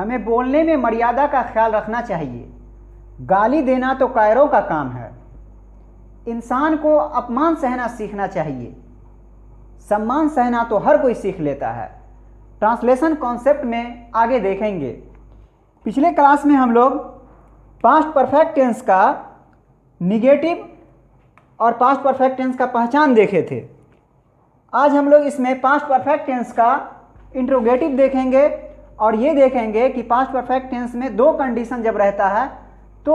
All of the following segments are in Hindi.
हमें बोलने में मर्यादा का ख्याल रखना चाहिए। गाली देना तो कायरों का काम है। इंसान को अपमान सहना सीखना चाहिए। सम्मान सहना तो हर कोई सीख लेता है। ट्रांसलेशन कॉन्सेप्ट में आगे देखेंगे। पिछले क्लास में हम लोग पास्ट परफेक्ट टेंस का निगेटिव और पास्ट परफेक्ट टेंस का पहचान देखे थे। आज हम लोग इसमें पास्ट परफेक्ट टेंस का इंट्रोगेटिव देखेंगे और ये देखेंगे कि पास्ट परफेक्ट टेंस में दो कंडीशन जब रहता है तो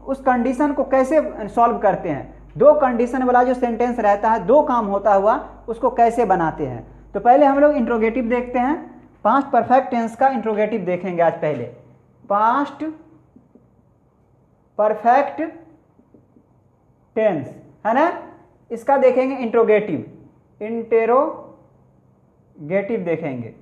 उस कंडीशन को कैसे सॉल्व करते हैं। दो कंडीशन वाला जो सेंटेंस रहता है, दो काम होता हुआ, उसको कैसे बनाते हैं। तो पहले हम लोग इंट्रोगेटिव देखते हैं। पास्ट परफेक्ट टेंस का इंट्रोगेटिव देखेंगे आज। पहले पास्ट परफेक्ट टेंस है ना, इसका देखेंगे इंट्रोगेटिव, इंटेरोगेटिव देखेंगे।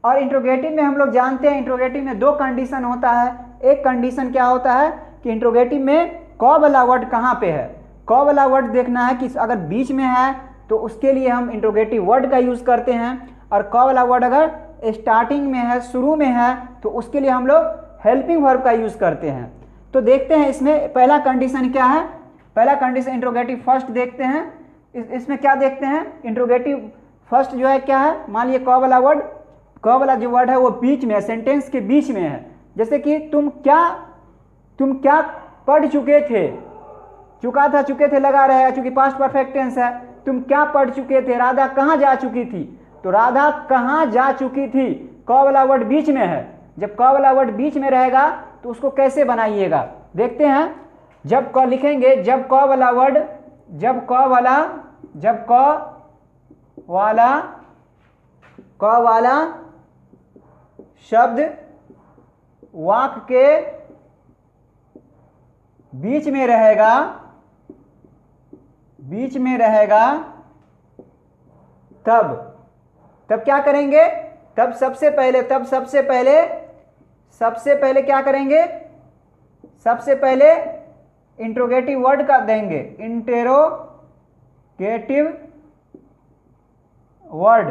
और इंट्रोगेटिव में हम लोग जानते हैं इंट्रोगेटिव में दो कंडीशन होता है। एक कंडीशन क्या होता है कि इंट्रोगेटिव में क वाला वर्ड कहाँ पे है। क वाला वर्ड देखना है कि अगर बीच में है तो उसके लिए हम इंट्रोगेटिव वर्ड का यूज करते हैं, और क वाला वर्ड अगर स्टार्टिंग में है, शुरू में है, तो उसके लिए हम लोग हेल्पिंग वर्ब का यूज करते हैं। तो देखते हैं इसमें पहला कंडीशन क्या है। पहला कंडीशन इंट्रोगेटिव फर्स्ट देखते हैं। इसमें क्या देखते हैं, इंट्रोगेटिव फर्स्ट जो है क्या है, मान लीजिए क वाला वर्ड, क वाला जो वर्ड है वो बीच में है, सेंटेंस के बीच में है। जैसे कि तुम क्या पढ़ चुके थे, चुका था, चुके थे लगा रहेगा क्योंकि पास्ट परफेक्ट टेंस है। तुम क्या पढ़ चुके थे, राधा कहाँ जा चुकी थी। तो राधा कहाँ जा चुकी थी, क वाला वर्ड बीच में है। जब क वाला वर्ड बीच में रहेगा तो उसको कैसे बनाइएगा, देखते हैं। जब क लिखेंगे, जब क वाला वर्ड, जब क वाला शब्द वाक्य के बीच में रहेगा, तब क्या करेंगे, तब सबसे पहले क्या करेंगे, सबसे पहले इंट्रोगेटिव वर्ड का देंगे, इंटेरोगेटिव वर्ड।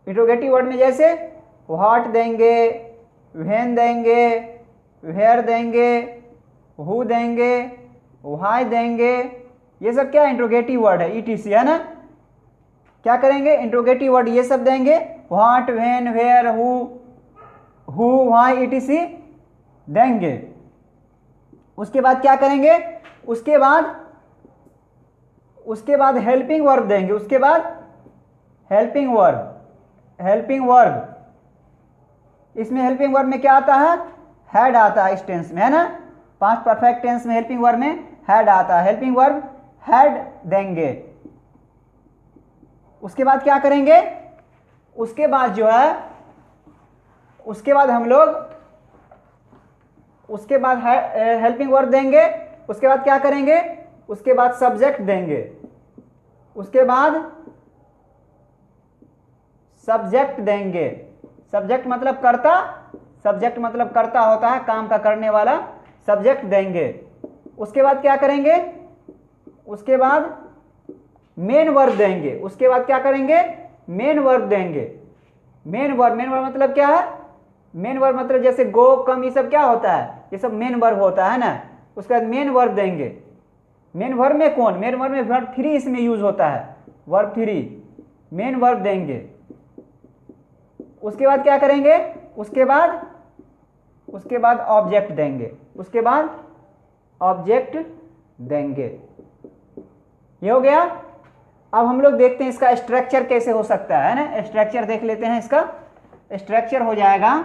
इंट्रोगेटिव वर्ड में जैसे व्हाट देंगे, व्हेन देंगे, वेयर देंगे, हु देंगे, व्हाई देंगे, ये सब क्या इंट्रोगेटिव वर्ड है, ईटीसी है ना। क्या करेंगे, इंट्रोगेटिव वर्ड ये सब देंगे, what, when, where, who, why, ETC देंगे। उसके बाद क्या करेंगे, उसके बाद हेल्पिंग वर्ब देंगे। उसके बाद हेल्पिंग वर्ब, इसमें हेल्पिंग वर्ब में क्या आता है, हैड आता है इस टेंस में, है ना। पास्ट परफेक्ट टेंस में हेल्पिंग वर्ब में हैड आता है, हेल्पिंग वर्ब हैड देंगे। उसके बाद क्या करेंगे, उसके बाद जो है, उसके बाद हम लोग हेल्पिंग वर्ब देंगे। उसके बाद क्या करेंगे, उसके बाद सब्जेक्ट देंगे। उसके बाद सब्जेक्ट देंगे। सब्जेक्ट मतलब कर्ता होता है, काम का करने वाला, सब्जेक्ट देंगे। उसके बाद क्या करेंगे, उसके बाद मेन वर्ब देंगे। उसके बाद क्या करेंगे, मेन वर्ब देंगे। मेन वर्ब मतलब क्या है, मेन वर्ब मतलब जैसे गो, कम, ये सब क्या होता है, ये सब मेन वर्ब होता है ना। उसके बाद मेन वर्ब देंगे। मेन वर्ब में कौन, मेन वर्ब में वर्ब 3 इसमें यूज होता है, वर्ब 3, मेन वर्ब देंगे। उसके बाद क्या करेंगे, उसके बाद ऑब्जेक्ट देंगे। उसके बाद ऑब्जेक्ट देंगे। ये हो गया। अब हम लोग देखते हैं इसका स्ट्रक्चर कैसे हो सकता है ना। स्ट्रक्चर देख लेते हैं। इसका स्ट्रक्चर हो जाएगा,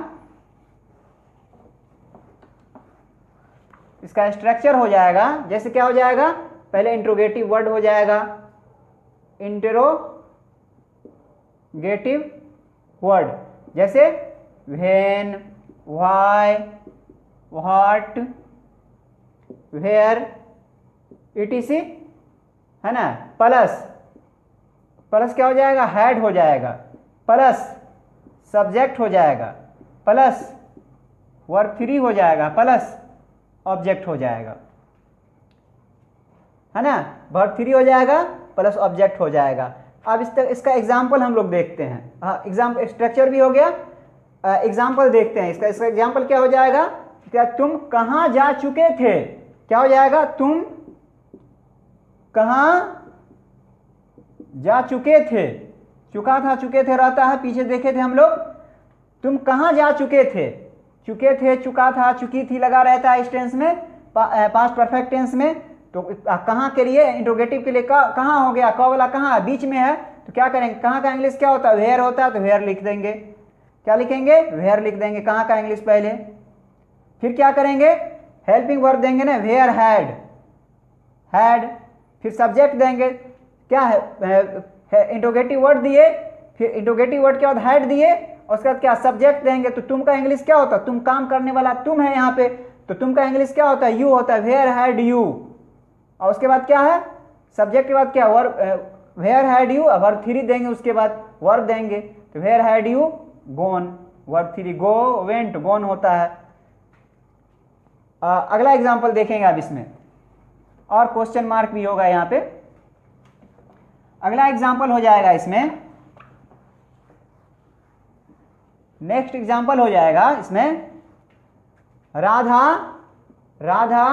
इसका स्ट्रक्चर हो जाएगा जैसे क्या हो जाएगा, पहले इंट्रोगेटिव वर्ड हो जाएगा, इंट्रोगेटिव वर्ड, जैसे when, why, what, where, ETC, है ना। प्लस क्या हो जाएगा, हैड हो जाएगा, प्लस सब्जेक्ट हो जाएगा, प्लस वर्ब 3 हो जाएगा, प्लस ऑब्जेक्ट हो जाएगा, है ना। वर्ब 3 हो जाएगा प्लस ऑब्जेक्ट हो जाएगा। अब इसका एग्जाम्पल हम लोग देखते हैं। हाँ, एग्जाम्पल स्ट्रक्चर भी हो गया। एग्जाम्पल देखते हैं इसका एग्जाम्पल क्या हो जाएगा, क्या तुम कहाँ जा चुके थे, क्या हो जाएगा, तुम कहाँ जा चुके थे, चुका था चुके थे रहता है, पीछे देखे थे हम लोग, तुम कहाँ जा चुके थे, चुका था चुकी थी लगा रहता है इस टेंस में, पास्ट परफेक्ट टेंस में। तो कहाँ के लिए, इंट्रोगेटिव के लिए कहाँ हो गया, क वाला कहाँ बीच में है, तो क्या करेंगे, कहाँ का इंग्लिश क्या होता है, वेयर होता है, तो वेयर लिख देंगे, क्या लिखेंगे, वेयर लिख देंगे कहाँ का इंग्लिश पहले। फिर क्या करेंगे, हेल्पिंग वर्ब देंगे ना, वेयर हैड, फिर सब्जेक्ट देंगे, क्या है इंट्रोगेटिव वर्ड दिए, फिर इंट्रोगेटिव वर्ड के बाद हैड दिए, और उसके बाद क्या सब्जेक्ट देंगे। तो तुम का इंग्लिश क्या होता है, तुम काम करने वाला तुम है यहाँ पे, तो तुम का इंग्लिश क्या होता है, यू होता है, वेयर हैड यू। और उसके बाद क्या है, सब्जेक्ट के बाद क्या verb, where had you, verb 3 देंगे, उसके बाद वर्ब देंगे, तो where had you gone, verb 3 go, went, gone होता है। अगला एग्जांपल देखेंगे आप इसमें, और क्वेश्चन मार्क भी होगा यहाँ पे। अगला एग्जांपल हो जाएगा इसमें, नेक्स्ट एग्जांपल हो जाएगा इसमें, राधा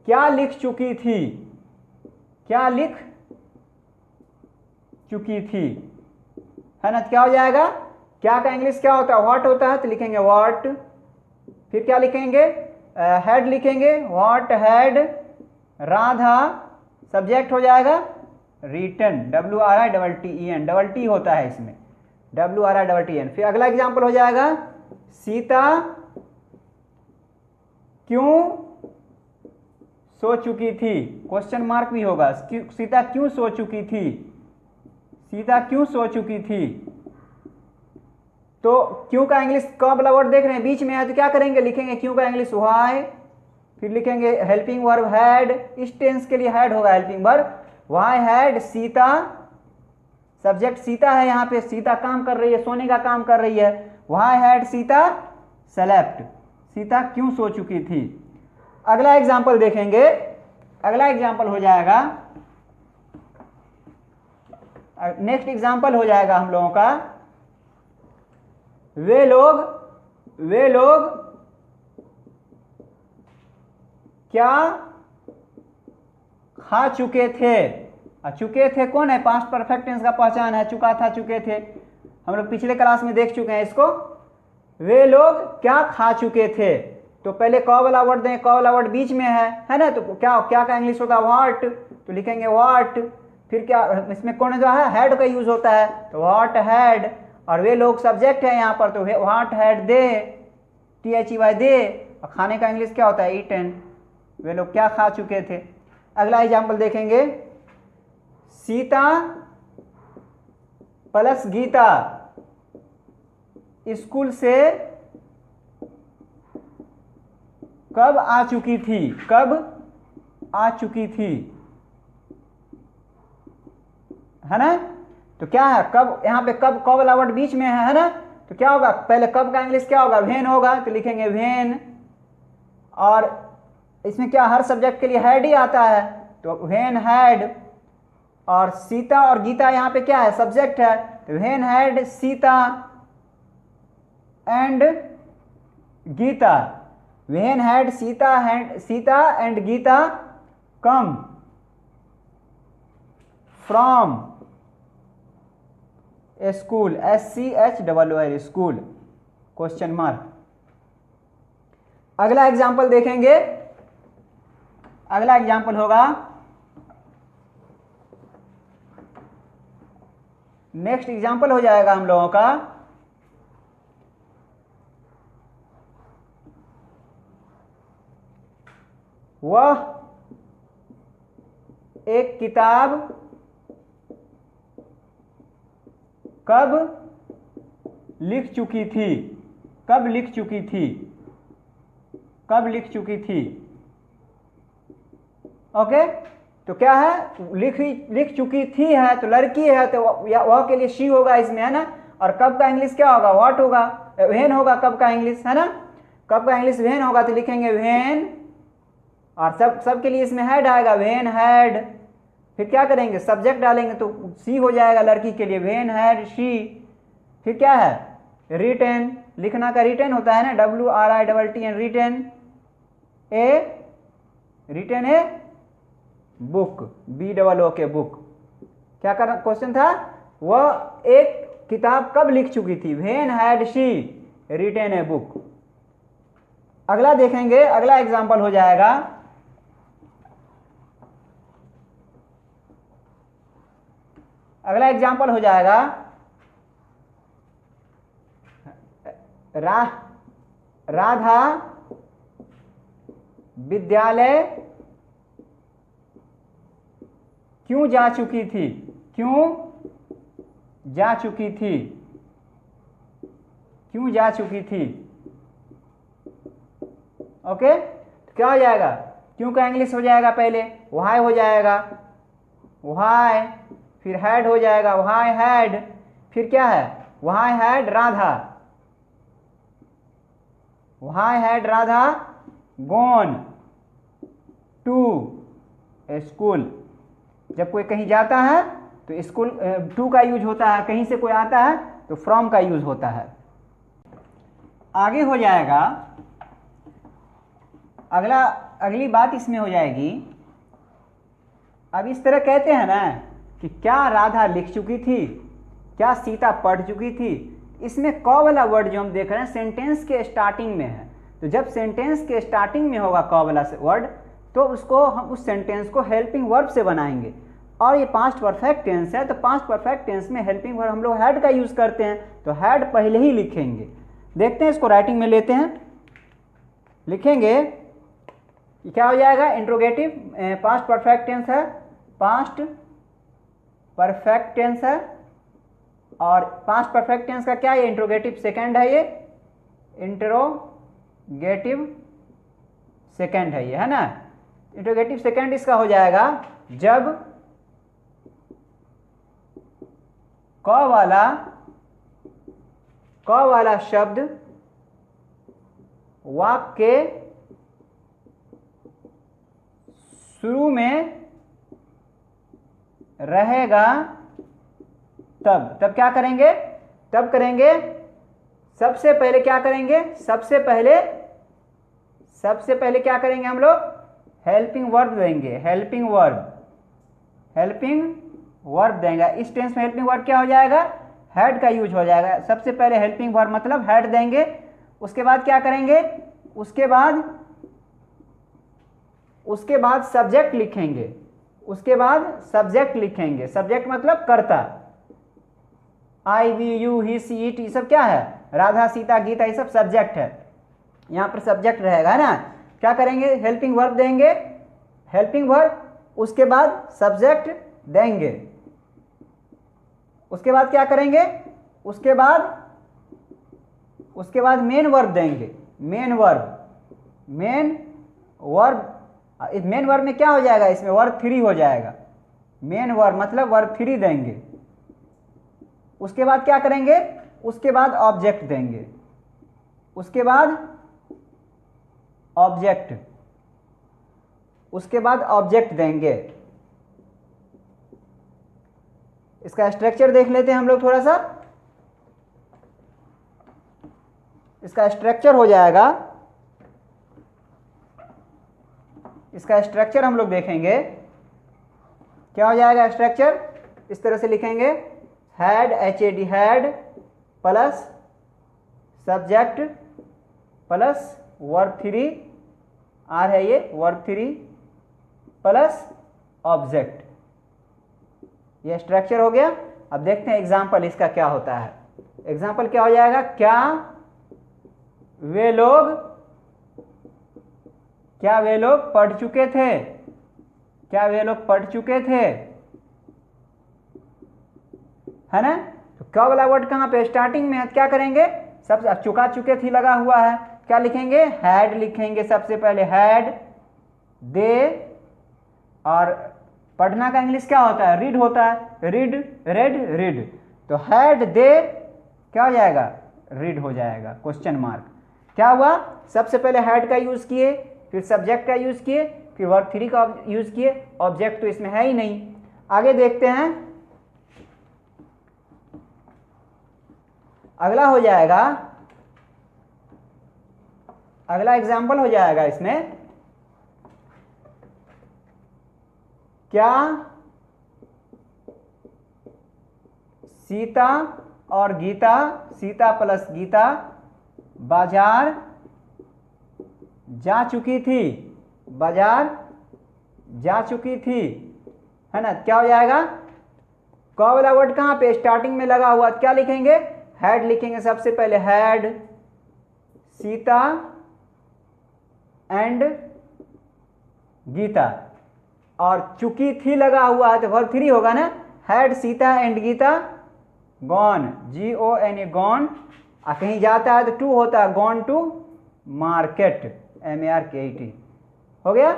क्या लिख चुकी थी, क्या लिख चुकी थी, है ना। तो क्या हो जाएगा, क्या का इंग्लिश क्या होता है, व्हाट होता है, तो लिखेंगे व्हाट, फिर क्या लिखेंगे, हैड लिखेंगे, व्हाट हैड राधा, सब्जेक्ट हो जाएगा रिटन, WRITTEN, डबल टी होता है इसमें, WRITTEN। फिर अगला एग्जांपल हो जाएगा, सीता क्यों सो चुकी थी, क्वेश्चन मार्क भी होगा, सीता क्यों सो चुकी थी, सीता क्यों सो चुकी थी। तो क्यों का इंग्लिश का वाला वर्ड देख रहे हैं बीच में है, तो क्या करेंगे, लिखेंगे क्यों का इंग्लिश व्हाई, फिर लिखेंगे हेल्पिंग वर्ब हैड, इस टेंस के लिए हैड होगा helping verb, why had Sita, subject Sita है यहाँ पे, सीता काम कर रही है, सोने का काम कर रही है, why had Sita select, Sita क्यों सो चुकी थी। अगला एग्जाम्पल देखेंगे, अगला एग्जाम्पल हो जाएगा, नेक्स्ट एग्जाम्पल हो जाएगा हम लोगों का, वे लोग क्या खा चुके थे, चुके थे कौन है, पास्ट परफेक्ट टेंस का पहचान है, चुका था चुके थे, हम लोग पिछले क्लास में देख चुके हैं इसको। वे लोग क्या खा चुके थे, तो पहले क वाला वर्ड दें, क वाला वर्ड बीच में है ना, तो क्या का इंग्लिश होता है व्हाट, तो लिखेंगे व्हाट, फिर क्या इसमें कौन जो है, हैड का यूज होता है, तो व्हाट हैड, और वे लोग सब्जेक्ट है यहाँ पर, तो व्हाट हैड दे, THEY दे, और खाने का इंग्लिश क्या होता है ईटन, वे लोग क्या खा चुके थे। अगला एग्जाम्पल देखेंगे, सीता प्लस गीता स्कूल से कब आ चुकी थी, कब आ चुकी थी, है ना। तो क्या है, कब यहाँ पे कब वाला वर्ड बीच में है ना, तो क्या होगा, पहले कब का इंग्लिश क्या होगा, व्हेन होगा, तो लिखेंगे व्हेन, और इसमें क्या हर सब्जेक्ट के लिए हैड ही आता है, तो व्हेन हैड, और सीता और गीता यहाँ पे क्या है, सब्जेक्ट है, तो when had Sita and Gita, when had Sita and Gita come from school, SCHOOL school, question mark. अगला एग्जाम्पल देखेंगे, अगला एग्जाम्पल होगा, नेक्स्ट एग्जाम्पल हो जाएगा हम लोगों का, वह एक किताब कब लिख चुकी थी, कब लिख चुकी थी, कब लिख चुकी थी, ओके। तो क्या है, लिख चुकी थी है, तो लड़की है, तो वह के लिए शी होगा इसमें, है ना। और कब का इंग्लिश क्या होगा, व्हाट होगा, व्हेन होगा कब का इंग्लिश, है ना, कब का इंग्लिश व्हेन होगा, तो लिखेंगे व्हेन, और सब के लिए इसमें हैड आएगा, व्हेन हैड, फिर क्या करेंगे, सब्जेक्ट डालेंगे, तो सी हो जाएगा लड़की के लिए, व्हेन हैड शी, फिर क्या है रिटेन, लिखना का रिटेन होता है ना, WRITTN retain a book, BOOK book. क्या कर क्वेश्चन था, वह एक किताब कब लिख चुकी थी, when had she retain a book. अगला देखेंगे, अगला एग्जांपल हो जाएगा राधा विद्यालय क्यों जा चुकी थी, ओके। तो क्या हो जाएगा, क्यों का इंग्लिश हो जाएगा, पहले व्हाई हो जाएगा, व्हाई, फिर हैड हो जाएगा, व्हाई हैड, फिर क्या है why had Radha gone to school. जब कोई कहीं जाता है तो स्कूल टू का यूज होता है, कहीं से कोई आता है तो फ्रॉम का यूज होता है। आगे हो जाएगा अगली बात इसमें हो जाएगी, अब इस तरह कहते हैं ना कि क्या राधा लिख चुकी थी, क्या सीता पढ़ चुकी थी। इसमें क वाला वर्ड जो हम देख रहे हैं सेंटेंस के स्टार्टिंग में है, तो जब सेंटेंस के स्टार्टिंग में होगा क वाला वर्ड तो उसको हम उस सेंटेंस को हेल्पिंग वर्ब से बनाएंगे। और ये पास्ट परफेक्ट टेंस है, तो पास्ट परफेक्ट टेंस में हेल्पिंग वर्ब हम लोग हैड का यूज करते हैं, तो हैड पहले ही लिखेंगे। देखते हैं, इसको राइटिंग में लेते हैं, लिखेंगे क्या हो जाएगा, इंट्रोगेटिव पास्ट परफेक्ट टेंस है, पास्ट परफेक्ट टेंस है, और पास्ट परफेक्ट टेंस का क्या है, इंट्रोगेटिव सेकंड है, ये इंट्रोगेटिव सेकंड है, ये है ना। इंट्रोगेटिव सेकंड इसका हो जाएगा जब क वाला शब्द वाक्य के शुरू में रहेगा, तब क्या करेंगे, सबसे पहले क्या करेंगे, सबसे पहले क्या करेंगे हम लोग, हेल्पिंग वर्ब देंगे, हेल्पिंग वर्ब देंगे। इस टेंस में हेल्पिंग वर्ब क्या हो जाएगा, हैड का यूज हो जाएगा। सबसे पहले हेल्पिंग वर्ब मतलब हैड देंगे, उसके बाद क्या करेंगे, उसके बाद सब्जेक्ट लिखेंगे, सब्जेक्ट मतलब कर्ता, I we you he she it, ये सब क्या है, राधा सीता गीता, ये सब सब्जेक्ट है, यहाँ पर सब्जेक्ट रहेगा ना। क्या करेंगे, हेल्पिंग वर्ब देंगे, हेल्पिंग वर्ब, उसके बाद सब्जेक्ट देंगे, उसके बाद क्या करेंगे, उसके बाद मेन वर्ब देंगे, मेन वर्ब में क्या हो जाएगा, इसमें वर्ब 3 हो जाएगा, मेन वर्ब मतलब वर्ब 3 देंगे। उसके बाद क्या करेंगे, उसके बाद ऑब्जेक्ट देंगे, उसके बाद ऑब्जेक्ट देंगे। इसका स्ट्रक्चर देख लेते हैं हम लोग थोड़ा सा। इसका स्ट्रक्चर हो जाएगा, इसका स्ट्रक्चर हम लोग देखेंगे क्या हो जाएगा स्ट्रक्चर, इस तरह से लिखेंगे, had HAD had plus subject plus verb 3 R है, ये वर्ब 3 प्लस ऑब्जेक्ट, ये स्ट्रक्चर हो गया। अब देखते हैं एग्जाम्पल इसका क्या होता है। एग्जाम्पल क्या हो जाएगा, क्या वे लोग पढ़ चुके थे, है ना। तो क्या वाला वर्ड कहाँ पे, स्टार्टिंग में है, क्या करेंगे, सब चुके थी लगा हुआ है, क्या लिखेंगे, हैड लिखेंगे, सबसे पहले हैड, दे, और पढ़ना का इंग्लिश क्या होता है, रीड होता है, रीड, तो हैड दे क्या हो जाएगा, रीड हो जाएगा, क्वेश्चन मार्क। क्या हुआ, सबसे पहले हैड का यूज किए, फिर सब्जेक्ट का यूज किए, फिर वर्ब 3 का यूज किए, ऑब्जेक्ट तो इसमें है ही नहीं। आगे देखते हैं, अगला हो जाएगा, अगला एग्जाम्पल हो जाएगा इसमें, क्या सीता और गीता, सीता प्लस गीता बाजार जा चुकी थी, बाजार जा चुकी थी, है ना। क्या हो जाएगा, क वाला वर्ड कहाँ पे स्टार्टिंग में लगा हुआ, क्या लिखेंगे, हैड लिखेंगे सबसे पहले, हैड सीता एंड गीता, और चुकी थी लगा हुआ है तो वर्ब 3 होगा ना, had Sita and Gita gone, GON gone, कहीं जाता है तो टू होता है, गॉन टू मार्केट, MARKET हो गया,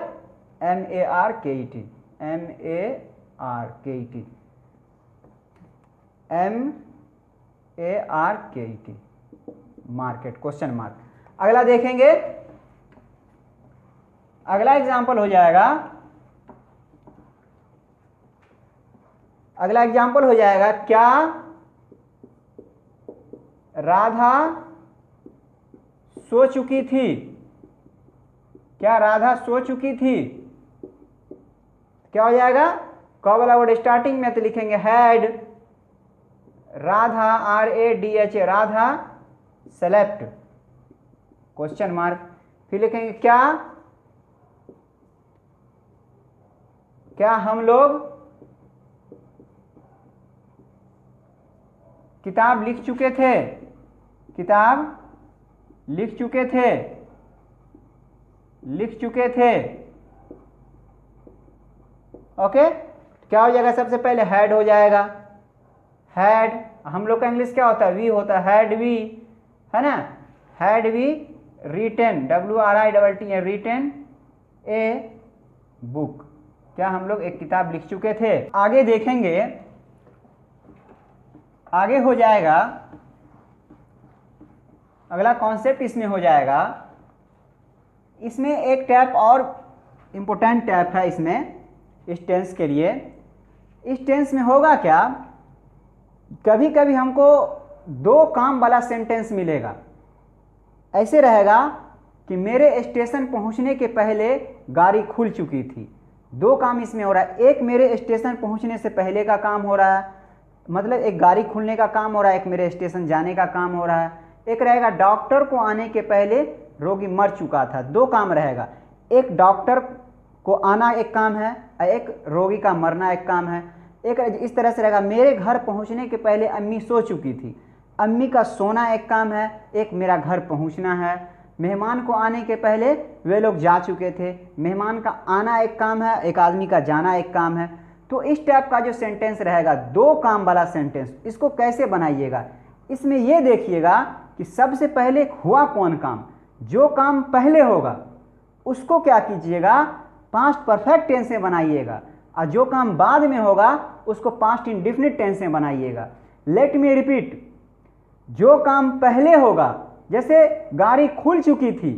MARKET, MARKET market, question mark. अगला देखेंगे, अगला एग्जाम्पल हो जाएगा, अगला एग्जाम्पल हो जाएगा, क्या राधा सो चुकी थी, क्या राधा सो चुकी थी, क्या हो जाएगा, क वाला वर्ड स्टार्टिंग में तो लिखेंगे had Radha, RADH Radha select, question mark, फिर लिखेंगे क्या हम लोग किताब लिख चुके थे, किताब लिख चुके थे, लिख चुके थे, ओके। क्या हो जाएगा, सबसे पहले हैड हो जाएगा, हैड, हम लोग का इंग्लिश क्या होता है, वी होता है, हैड वी, है ना, had we written, WRITT written a book, क्या हम लोग एक किताब लिख चुके थे। आगे देखेंगे, आगे हो जाएगा, अगला कॉन्सेप्ट इसमें हो जाएगा, इसमें एक टैप और इम्पोर्टेंट टैप है इसमें, इस टेंस के लिए। इस टेंस में होगा क्या, कभी कभी हमको दो काम वाला सेंटेंस मिलेगा, ऐसे रहेगा कि मेरे स्टेशन पहुंचने के पहले गाड़ी खुल चुकी थी, दो काम इसमें हो रहा है, एक मेरे स्टेशन पहुंचने से पहले का काम हो रहा है, मतलब एक गाड़ी खुलने का काम हो रहा है, एक मेरे स्टेशन जाने का काम हो रहा है, एक रहेगा डॉक्टर को आने के पहले रोगी मर चुका था, दो काम रहेगा, एक डॉक्टर को आना एक काम है, एक रोगी का मरना एक काम है। एक इस तरह से रहेगा, मेरे घर पहुंचने के पहले अम्मी सो चुकी थी, अम्मी का सोना एक काम है, एक मेरा घर पहुंचना है। मेहमान को आने के पहले वे लोग जा चुके थे, मेहमान का आना एक काम है, एक आदमी का जाना एक काम है। तो इस टाइप का जो सेंटेंस रहेगा, दो काम वाला सेंटेंस, इसको कैसे बनाइएगा, इसमें यह देखिएगा कि सबसे पहले हुआ कौन काम, जो काम पहले होगा उसको क्या कीजिएगा, पास्ट परफेक्ट टेंस में बनाइएगा, और जो काम बाद में होगा उसको पास्ट इंडेफिनिट टेंस में बनाइएगा। लेट मी रिपीट, जो काम पहले होगा, जैसे गाड़ी खुल चुकी थी,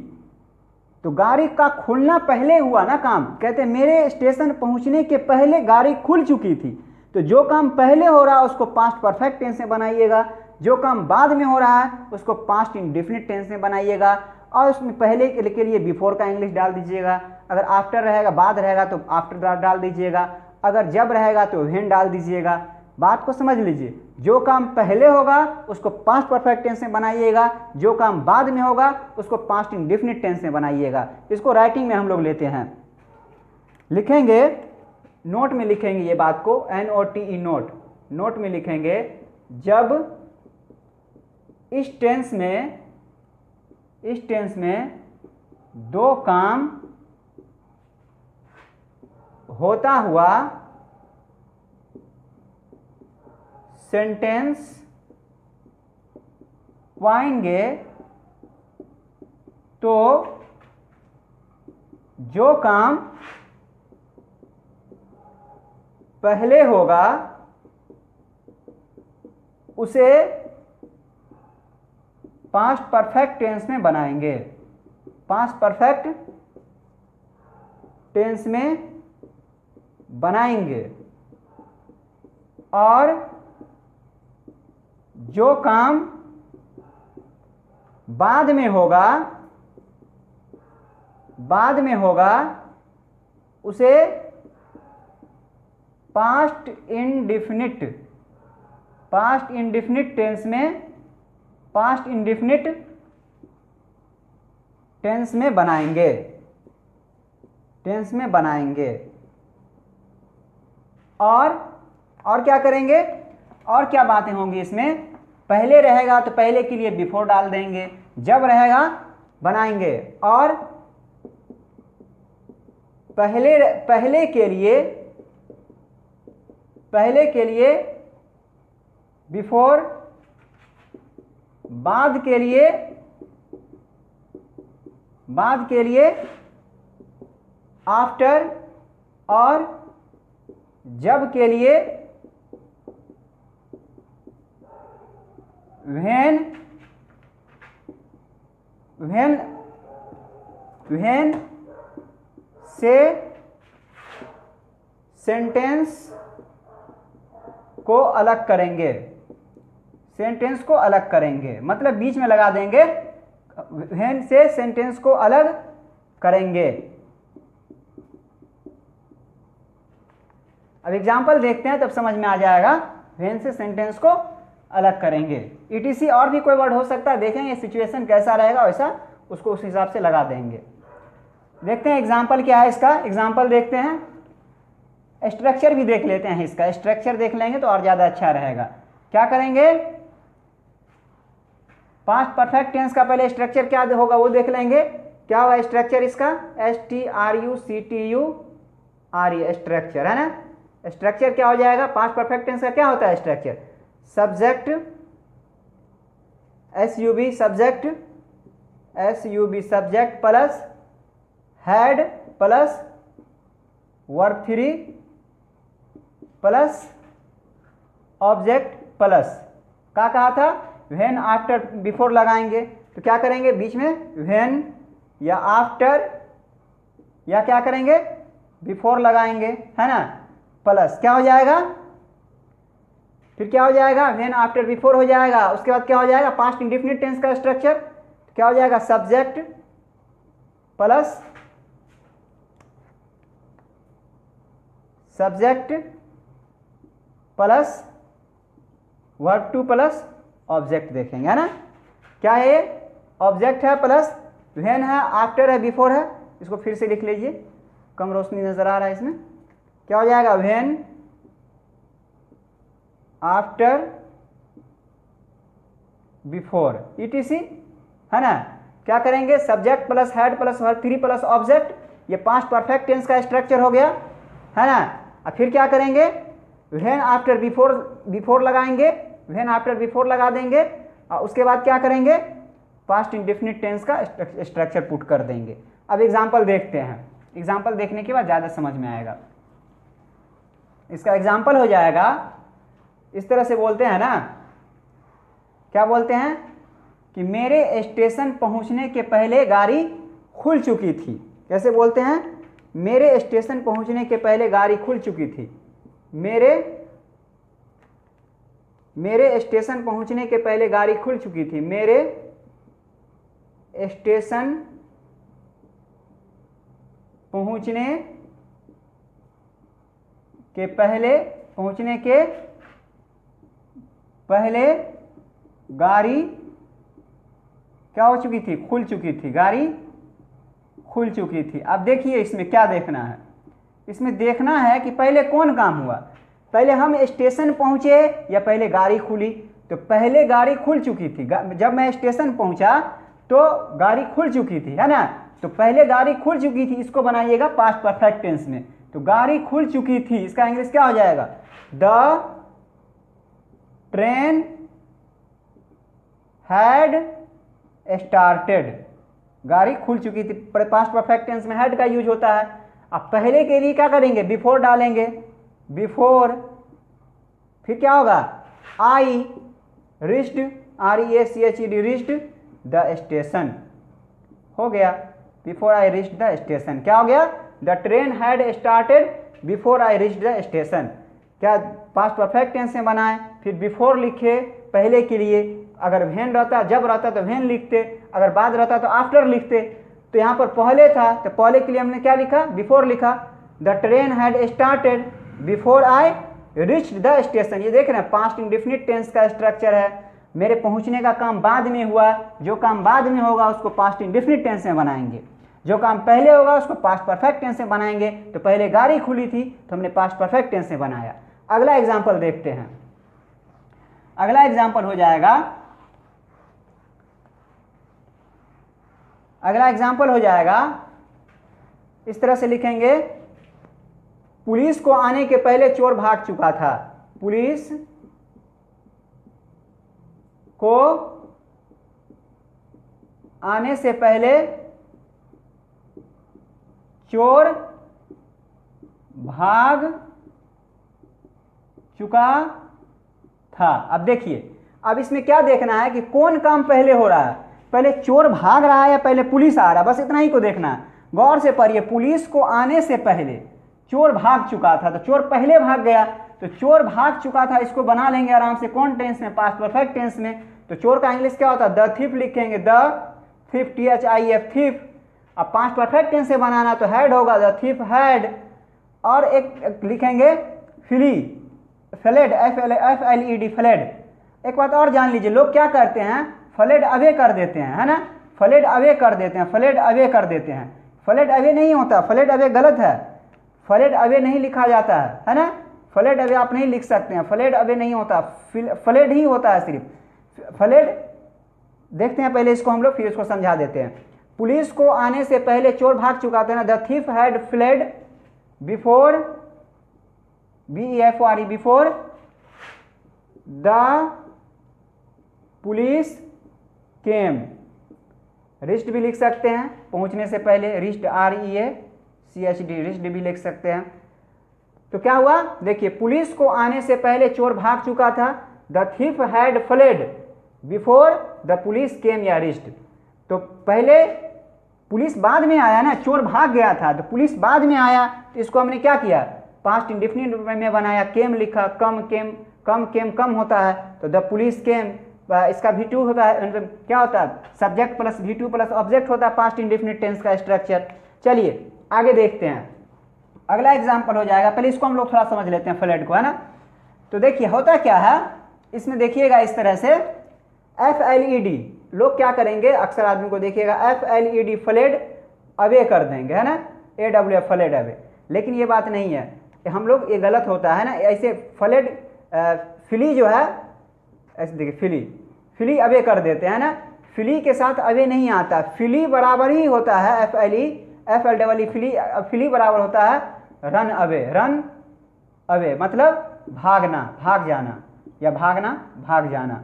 तो गाड़ी का खुलना पहले हुआ ना काम, कहते मेरे स्टेशन पहुंचने के पहले गाड़ी खुल चुकी थी, तो जो काम पहले हो रहा है उसको पास्ट परफेक्ट टेंस में बनाइएगा, जो काम बाद में हो रहा है उसको पास्ट इंडेफिनिट टेंस में बनाइएगा, और उसमें पहले के लिए बिफोर का इंग्लिश डाल दीजिएगा, अगर आफ्टर रहेगा, बाद रहेगा तो आफ्टर डाल दीजिएगा, अगर जब रहेगा तो व्हेन डाल दीजिएगा। बात को समझ लीजिए, जो काम पहले होगा उसको पास्ट परफेक्ट टेंस में बनाइएगा, जो काम बाद में होगा उसको पास्ट इंडेफिनिट टेंस में बनाइएगा। इसको राइटिंग में हम लोग लेते हैं, लिखेंगे, नोट में लिखेंगे ये बात को, NOTE नोट, नोट में लिखेंगे, जब इस टेंस में दो काम होता हुआ सेंटेंस पाएंगे तो जो काम पहले होगा उसे पास्ट परफेक्ट टेंस में बनाएंगे, पास्ट परफेक्ट टेंस में बनाएंगे, और जो काम बाद में होगा उसे पास्ट इंडिफिनिट टेंस में बनाएंगे। और क्या करेंगे, और क्या बातें होंगी इसमें? पहले रहेगा तो पहले के लिए बिफोर डाल देंगे, जब रहेगा बनाएंगे, और पहले के लिए बिफोर, बाद के लिए आफ्टर, और जब के लिए व्हेन से सेंटेंस को अलग करेंगे, मतलब बीच में लगा देंगे, व्हेन से सेंटेंस को अलग करेंगे। अब एग्जाम्पल देखते हैं तब समझ में आ जाएगा, व्हेन से सेंटेंस को अलग करेंगे। ETC और भी कोई वर्ड हो सकता है, देखेंगे सिचुएशन कैसा रहेगा वैसा उसको उस हिसाब से लगा देंगे। देखते हैं एग्जाम्पल क्या है इसका, एग्जाम्पल देखते हैं। स्ट्रक्चर भी देख लेते हैं इसका, स्ट्रक्चर देख लेंगे तो और ज़्यादा अच्छा रहेगा। क्या करेंगे, पास्ट परफेक्ट टेंस का पहले स्ट्रक्चर क्या होगा वो देख लेंगे। क्या होगा स्ट्रक्चर इसका? STRUCTURE स्ट्रक्चर है ना। स्ट्रक्चर क्या हो जाएगा? पास्ट परफेक्ट टेंस का क्या होता है structure? Subject subject plus had plus verb 3 plus object plus क्या कहा था? व्हेन आफ्टर बिफोर लगाएंगे तो क्या करेंगे, बीच में व्हेन या आफ्टर या क्या करेंगे, बिफोर लगाएंगे, है ना। प्लस क्या हो जाएगा, फिर क्या हो जाएगा, व्हेन आफ्टर बिफोर हो जाएगा। उसके बाद क्या हो जाएगा, पास्ट इंडेफिनिट टेंस का स्ट्रक्चर क्या हो जाएगा, subject plus verb 2 plus object देखेंगे, है ना। क्या है ये? ऑब्जेक्ट है प्लस व्हेन है, आफ्टर है, बिफोर है। इसको फिर से लिख लीजिए, कम रोशनी नजर आ रहा है इसमें। क्या हो जाएगा, व्हेन आफ्टर बिफोर ETC, है ना। क्या करेंगे, subject plus head plus verb 3 plus object, ये पास्ट परफेक्ट टेंस का स्ट्रक्चर हो गया, है ना। और फिर क्या करेंगे, व्हेन आफ्टर बिफोर लगाएंगे, व्हेन आफ्टर बिफोर लगा देंगे, और उसके बाद क्या करेंगे, पास्ट इंडेफिनिट टेंस का स्ट्रक्चर पुट कर देंगे। अब एग्जाम्पल देखते हैं, एग्जाम्पल देखने के बाद ज़्यादा समझ में आएगा। इसका एग्जाम्पल हो जाएगा, इस तरह से बोलते हैं ना, क्या बोलते हैं कि मेरे स्टेशन पहुंचने के पहले गाड़ी खुल चुकी थी। कैसे बोलते हैं, मेरे स्टेशन पहुंचने के पहले गाड़ी खुल चुकी थी। मेरे स्टेशन पहुंचने के पहले गाड़ी खुल चुकी थी। मेरे स्टेशन पहुंचने के पहले गाड़ी क्या हो चुकी थी, खुल चुकी थी, गाड़ी खुल चुकी थी। अब देखिए इसमें क्या देखना है, इसमें देखना है कि पहले कौन काम हुआ, पहले हम स्टेशन पहुंचे या पहले गाड़ी खुली। तो पहले गाड़ी खुल चुकी थी, जब मैं स्टेशन पहुंचा तो गाड़ी खुल चुकी थी, है ना। तो पहले गाड़ी खुल चुकी थी, इसको बनाइएगा पास्ट परफेक्ट टेंस में। तो गाड़ी खुल चुकी थी, इसका इंग्लिश क्या हो जाएगा, द ट्रेन हैड स्टार्टेड। गाड़ी खुल चुकी थी, पास्ट परफेक्ट टेंस में हैड का यूज होता है। अब पहले के लिए क्या करेंगे, बिफोर डालेंगे, बिफोर, फिर क्या होगा, I reached, REACHED reached the station, हो गया। Before I reached the station क्या हो गया, the train had started before I reached the station. क्या पास्ट परफेक्ट टेंस में बनाए, फिर बिफोर लिखे पहले के लिए, अगर व्हेन रहता, जब रहता तो व्हेन लिखते, अगर बाद रहता तो आफ्टर लिखते। तो यहाँ पर पहले था तो पहले के लिए हमने क्या लिखा, बिफोर लिखा। The train had started before I reached the station. ये देख रहे हैं पास्ट इंडेफिनिट टेंस का स्ट्रक्चर है। मेरे पहुंचने का काम बाद में हुआ, जो काम बाद में होगा उसको पास्ट इंडेफिनिट टेंस में बनाएंगे, जो काम पहले होगा उसको पास्ट परफेक्ट टेंस में बनाएंगे। तो पहले गाड़ी खुली थी तो हमने पास्ट परफेक्ट टेंस में बनाया। अगला एग्जाम्पल देखते हैं। अगला एग्जाम्पल हो जाएगा, अगला एग्जाम्पल हो जाएगा इस तरह से लिखेंगे, पुलिस को आने के पहले चोर भाग चुका था। पुलिस को आने से पहले चोर भाग चुका था। अब देखिए, अब इसमें क्या देखना है कि कौन काम पहले हो रहा है, पहले चोर भाग रहा है या पहले पुलिस आ रहा है, बस इतना ही को देखना है। गौर से पढ़िए, पुलिस को आने से पहले चोर भाग चुका था, तो चोर पहले भाग गया, तो चोर भाग चुका था इसको बना लेंगे आराम से कौन टेंस में, पास्ट परफेक्ट टेंस में। तो चोर का इंग्लिश क्या होता है, द थीफ लिखेंगे, द थीफ, THIF थीफ। अब पास्ट परफेक्ट टेंस से बनाना तो हैड होगा, द थीफ हैड। और एक लिखेंगे फ्ली, फ्लेड, FLED फ्लेड। एक बात और जान लीजिए, लोग क्या करते हैं, फ्लेड अवे कर देते हैं, है ना, फ्लेड अवे कर देते हैं, फ्लेड अवे कर देते हैं। फ्लेड अवे नहीं होता, फ्लेड अवे गलत है, फ्लेड अवे नहीं लिखा जाता है ना, फ्लेड अवे आप नहीं लिख सकते हैं, फ्लेड अवे नहीं होता, फ्लेड ही होता है सिर्फ। फ्लेड देखते हैं पहले इसको हम लोग, फिर इसको समझा देते हैं। पुलिस को आने से पहले चोर भाग चुका था ना, the thief had fled before, BEFORE, before the police came. Wrist भी लिख सकते हैं, पहुंचने से पहले, रिस्ट, REACHD, रिस्ट भी लिख सकते हैं। तो क्या हुआ, देखिए, पुलिस को आने से पहले चोर भाग चुका था, the thief had fled before the police केम या रिस्ट। तो पहले पुलिस बाद में आया ना, चोर भाग गया था तो पुलिस बाद में आया, तो इसको हमने क्या किया, पास्ट इंडेफिनिट में बनाया, केम लिखा, कम होता है, तो द पुलिस केम, इसका V2 होता है, मतलब क्या होता है, subject plus V2 plus object होता है पास्ट इंडेफिनिट टेंस का स्ट्रक्चर। चलिए आगे देखते हैं। अगला एग्जाम्पल हो जाएगा, पहले इसको हम लोग थोड़ा समझ लेते हैं फ्लेड को, है ना। तो देखिए होता क्या है इसमें, देखिएगा इस तरह से FLED, लोग क्या करेंगे, अक्सर आदमी को देखिएगा FLED फ्लेड अवे कर देंगे, है ना, AWF फ्लेड अवे। लेकिन ये बात नहीं है, हम लोग, ये गलत होता है ना, ऐसे फ्लेड फ्ली जो है, ऐसे देखिए फ्ली अवे कर देते हैं ना, फ्ली के साथ अवे नहीं आता, फ्ली बराबर ही होता है FLE फ्ली बराबर होता है रन अवे, मतलब भागना, भाग जाना, या भागना, भाग जाना,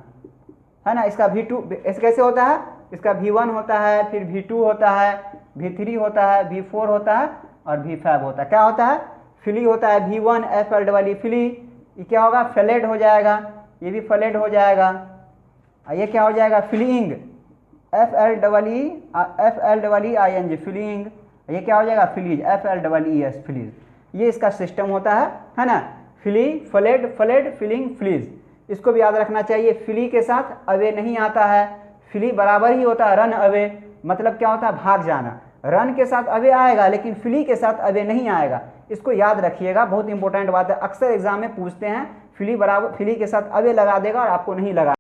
है ना। इसका V2 ऐसे कैसे होता है, इसका V1 होता है, फिर V2 होता है, V3 होता है, V4 होता है और V5 होता है। क्या होता है, फ्ली होता है, V1 FLE फ्ली, ये क्या होगा, फ्लेड हो जाएगा, ये भी फ्लेड हो जाएगा, ये क्या हो जाएगा, फ्लीइंग, FLEING फ्लीइंग, ये क्या हो जाएगा, फ्लीज, FLEES फ्लीज। ये इसका सिस्टम होता है ना, फ्ली, फ्लेड, फ्लीइंग, फ्लीज। इसको भी याद रखना चाहिए, फ्ली के साथ अवे नहीं आता है, फ्ली बराबर ही होता है रन अवे, मतलब क्या होता है, भाग जाना। रन के साथ अवे आएगा लेकिन फ्ली के साथ अवे नहीं आएगा, इसको याद रखिएगा, बहुत इंपॉर्टेंट बात है। अक्सर एग्जाम में पूछते हैं, फ्ली के साथ अवे लगा देगा और आपको नहीं लगा